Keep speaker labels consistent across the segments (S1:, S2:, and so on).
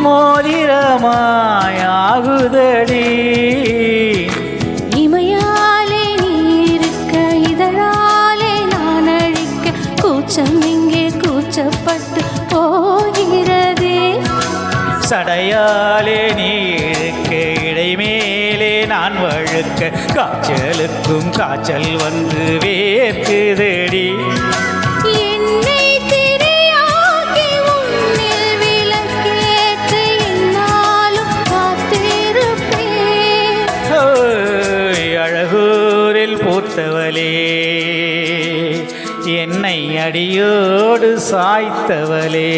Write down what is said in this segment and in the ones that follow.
S1: மோதிரமாயாகுதடி.
S2: இமையாலே நீருக்க இதழாலே நான் அழிக்க கூச்சம் இங்கே கூச்சப்பட்டு போகிறதே.
S1: சடையாலே நீருக்க இடைமேலே நான் வழுக்க காய்ச்சலுக்கும் காய்ச்சல் வந்து வேர்க்குதடி.
S2: என்னை திரையாக்கி உன்னில் விளக்கேற்று என்னாலும் காத்திருப்பேன்.
S1: அழகூரில் பூத்தவளே, என்னை அடியோடு சாய்த்தவளே.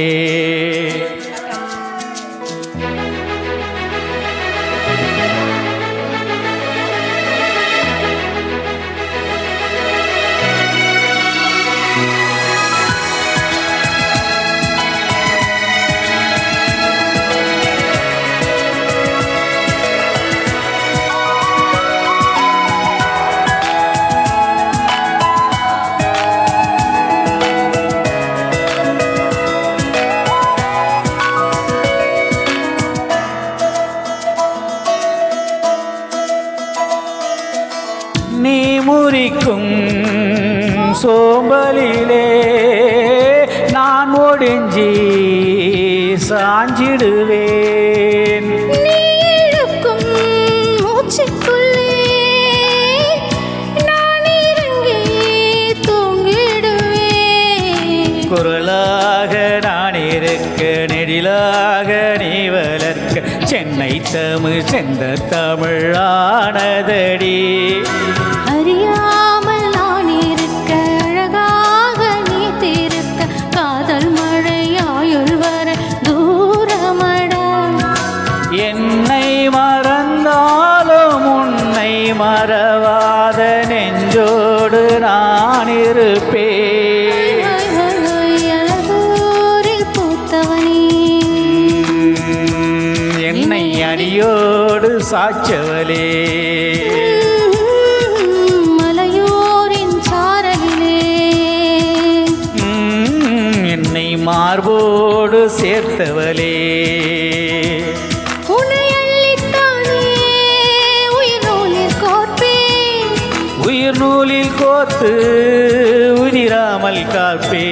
S1: நீ முறிக்கும் சோம்பலிலே நான் ஒடிஞ்சி சாஞ்சிடுவேன்.
S2: நீ இழுக்கும் மூச்சுக்குள்ளே நான் இறங்கி தூங்கிடுவேன்.
S1: குரலாக நான் இருக்க நெடிலாக நீ வளர்க்க சென்னை தமிழ் செந்த தமிழ் ஆனதடி.
S2: அறியாமல் நான் இருக்க அழகாக நீ தீர்க்க காதல் மழையாயுள் வர தூரமடா.
S1: என்னை மறந்தாலும் உன்னை மறவாத நெஞ்சோடு நான் இருப்பேன்.
S2: அழகூரில் பூத்தவனே,
S1: என்னை அடியோடு சாய்ச்சவளே.
S2: மலையோரின் சாரலிலே
S1: என்னை மார்போடு சேர்த்தவளே.
S2: உன்னை அள்ளித்தானே உயிர் நூலில் கோர்ப்பேன்.
S1: உயிர் நூலில் கோத்து உதிராமல் காப்பே.